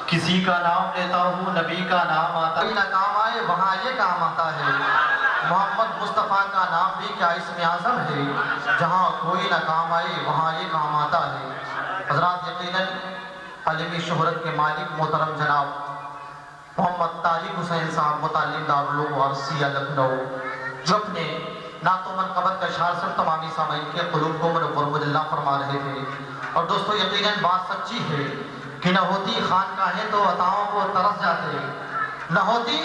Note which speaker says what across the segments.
Speaker 1: کسی کا نام لیتا ہوں نبی کا نام آتا ہے، نہ کام آئے وہاں یہ کام آتا ہے۔ محمد مصطفیٰ کا نام بھی کیا اسم اعظم ہے، جہاں کوئی نہ کام آئے وہاں یہ کام آتا ہے۔ حضرات یقیناً عالمی شہرت کے مالک محترم جناب محمد طارق حسین صاحب متعلم دارالعلوم عرسیہ لکھنؤ جو اپنے نعت و منقبت کا اشعار سے تمامی سامعین کے قلوب کو منور مجلہ فرما رہے تھے۔ اور دوستو یقیناً بات سچی ہے کہ نہ ہوتی خانقاہیں تو عطاؤں کو ترس جاتے، نہ ہوتی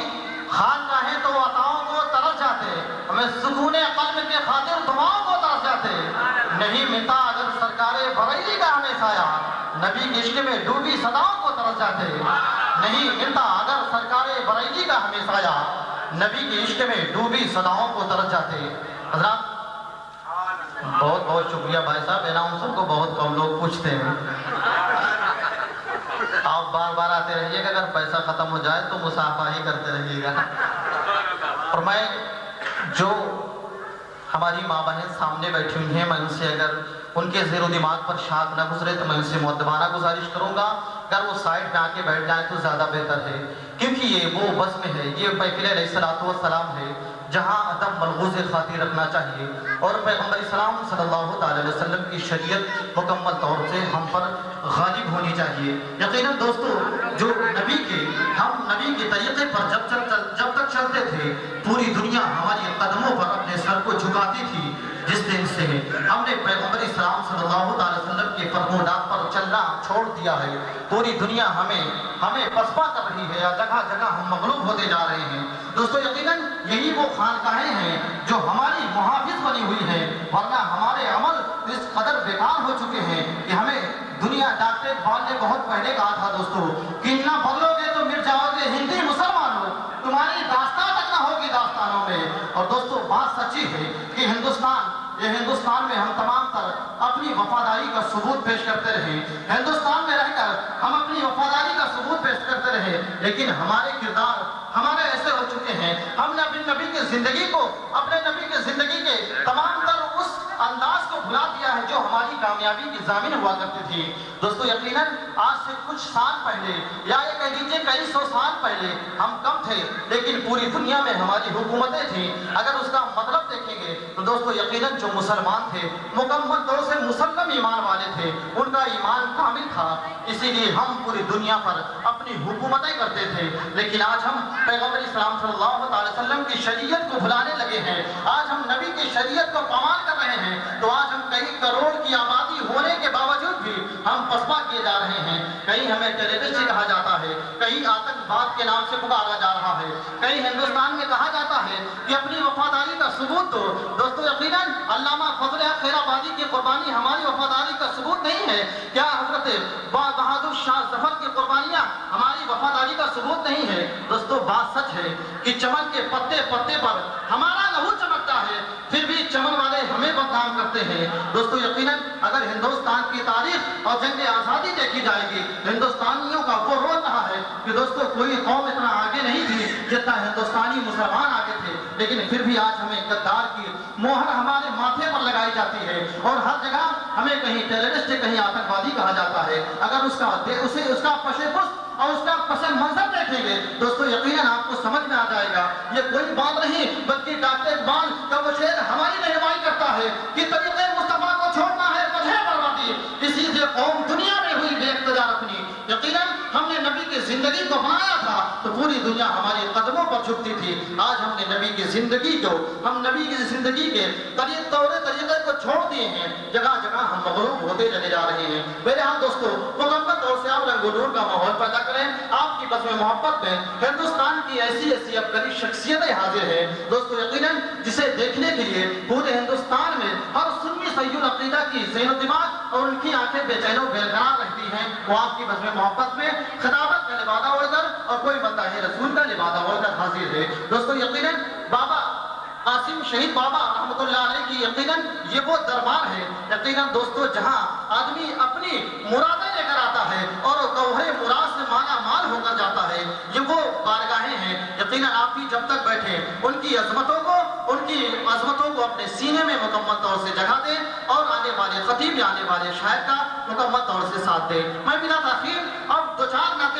Speaker 1: خانقاہیں تو عطاؤں کو ترس جاتے، ہمیں سکون قلب کے خاطر دعاؤں کو ترس جاتے۔ نہیں ملتا اگر سرکار بریلی کا ہمیں سایہ، نبی کے عشق میں ڈوبی صداؤں کو ترس جاتے۔ نہیں ملتا اگر سرکار بریلی کا ہمیں سایہ، نبی کے عشق میں ڈوبی صداؤں کو ترس جاتے۔ حضرات بہت بہت شکریہ بھائی صاحب، انعام سب کو بہت کم لوگ پوچھتے ہیں، آپ بار بار آتے رہیے گا، اگر پیسہ ختم ہو جائے تو مصافحہ ہی کرتے رہیے گا۔ اور میں جو ہماری ماں بہن سامنے بیٹھی ہوئی ہیں، میں ان سے اگر ان کے ذہن و دماغ پر شاخ نہ گزرے تو میں ان سے مؤدبانہ گزارش کروں گا، اگر وہ سائڈ پہ آ کے بیٹھ جائیں تو زیادہ بہتر ہے، کیونکہ یہ وہ بزم ہے، یہ پیغمبر علیہ السلام ہے جہاں ادب ملغوز خاطر رکھنا چاہیے، اور پیغمبر اسلام صلی اللہ علیہ وسلم کی شریعت مکمل طور سے ہم پر غالب ہونی چاہیے۔ یقیناً دوستو جو ہم نبی کے طریقے پر جب تک چلتے تھے، پوری دنیا ہماری قدموں پر اپنے سر کو جھکاتی تھی۔ جس دن سے ہم نے پیغمبر اسلام صلی اللہ علیہ وسلم کے فرمودات پر چلنا چھوڑ دیا ہے، پوری دنیا ہمیں پسپا کر رہی ہے، جگہ جگہ ہم مغلوب ہوتے جا رہے ہیں۔ دوستو یقیناً یہی وہ خانقاہیں ہیں جو ہماری محافظ بنی ہوئی ہیں، ورنہ ہمارے عمل اس قدر بیکار ہو چکے ہیں کہ ہمیں دنیا ڈاکٹر اقبال نے بہت پہلے کہا تھا دوستو کہ نہ بدلو گے تو مٹ جاؤ گے ہندی مسلمانوں، تمہاری داستان تک نہ ہوگی داستانوں میں۔ اور دوستو بات سچی ہے کہ ہندوستان میں ہم تمام تر اپنی وفاداری کا ثبوت پیش کرتے رہے، ہندوستان میں رہ کر ہم اپنی وفاداری کا ثبوت پیش کرتے رہے، لیکن ہمارے کردار ہمارے ایسے ہو چکے ہیں، ہم نے اپنے نبی کی زندگی کو، اپنے نبی کی زندگی کے تمام تر اس انداز کو بھلا دیا ہے جو ہماری کامیابی کی ضامن ہوا کرتی تھی۔ دوستو یقیناً آج سے کچھ سال پہلے یا یہ کہہ لیجیے کئی سو سال پہلے ہم کم تھے، لیکن پوری دنیا میں ہماری حکومتیں تھیں۔ اگر اس کا مطلب دیکھیں گے تو دوستو یقیناً جو مسلمان تھے مکمل طور سے مسلم ایمان والے تھے، ان کا ایمان کامل تھا، اسی لیے ہم پوری دنیا پر اپنی حکومتیں کرتے تھے۔ لیکن آج ہم پیغمبر اسلام صلی اللہ علیہ وسلم کی شریعت کو بھلانے لگے ہیں، آج ہم نبی کی شریعت کو پامال کر رہے ہیں، تو آج ہم کئی کروڑ کی آبادی ہونے کے باوجود بھی ہم پسپا کیے جا رہے ہیں۔ کہیں ہمیں ٹیررسٹ کہا جاتا ہے، کہیں آتنکواد کے نام سے پکارا جا رہا ہے، کہیں ہندوستان میں کہا جاتا ہے کہ اپنی وفاداری کا ثبوت دو۔ دوستو یقیناً علامہ فضل حق خیر آبادی کی قربانی ہماری وفاداری کا ثبوت نہیں ہے؟ کیا حضرت بہادر شاہ ظفر کی قربانیاں ہماری وفاداری کا ثبوت نہیں ہے؟ دوستو بات سچ ہے کہ چمن کے پتے پتے پر ہمارا لہو چمکتا ہے، پھر بھی چمن والے ہمیں بدنام کرتے ہیں۔ دوستو یقیناً اگر ہندوستان کی تاریخ اور جنگ آزادی دیکھی جائے گی، ہندوستانیوں کا وہ رول رہا ہے کہ دوستو کوئی قوم اتنا آگے نہیں تھی جتنا ہندوستانی مسلمان آگے تھے، لیکن پھر بھی آج ہمیں غدار کی مہر ہمارے ماتھے پر لگائی جاتی ہے، اور ہر جگہ ہمیں کہیں ٹیررسٹ کہیں آتنکوادی کہا جاتا ہے۔ اگر اس کا پش پشت اور اس کا پس منظر دیکھیں گے دوستو یقیناً آپ کو سمجھ میں آ جائے گا یہ کوئی بات نہیں بلکہ ڈاکٹر اقبال کا وہ شعر ہماری رہنمائی کرتا ہے کہ طریقے مصطفیٰ کو چھوڑنا ہے وجہ بربادی، اسی سے قوم دنیا میں ہوئی بے اقتدار اپنی۔ یقیناً ہم نے نبی کی زندگی کو اپنایا تھا تو پوری دنیا ہمارے قدموں پر جھکتی تھی۔ آج ہم نے نبی کی زندگی کے طریقے کو چھوڑ دیے ہیں، جگہ جگہ ہم مغلوب ہوتے چلے جا رہے ہیں۔ بہرحال دوستو مکمل طور سے آپ رنگ و نور کا ماحول پیدا کریں، آپ کی بزم محبت میں ہندوستان کی ایسی ابتری شخصیتیں حاضر ہیں دوستو یقیناً جسے دیکھنے کے لیے پورے ہندوستان میں ہر سنی سید العقیدہ کی ذہن و دماغ اور ان کی آنکھیں بے چین و بیقرار رہتی ہیں، وہ آپ کی بزم محبت میں خطابت کا لبادہ اوڑھ کر اور کوئی بندہ ہے رسول کا لبادہ اوڑھ کر حاضر ہے۔ دوستو یقیناً بابا قاسم شہید بابا رحمۃ اللہ علیہ کی یقیناً یہ وہ دربار ہے، یقیناً دوستو جہاں آدمی اپنی مرادیں لے کر آتا ہے اور گوہر مراد سے مالا مال ہو کر جاتا ہے، یہ وہ بارگاہیں ہیں۔ یقیناً آپ بھی جب تک بیٹھے ان کی عظمتوں کو اپنے سینے میں مکمل طور سے جگہ دیں اور آنے والے خطیب یا آنے والے شاعر کا مکمل طور سے ساتھ دیں۔ میں بلا تاخیر اب دو چار نعت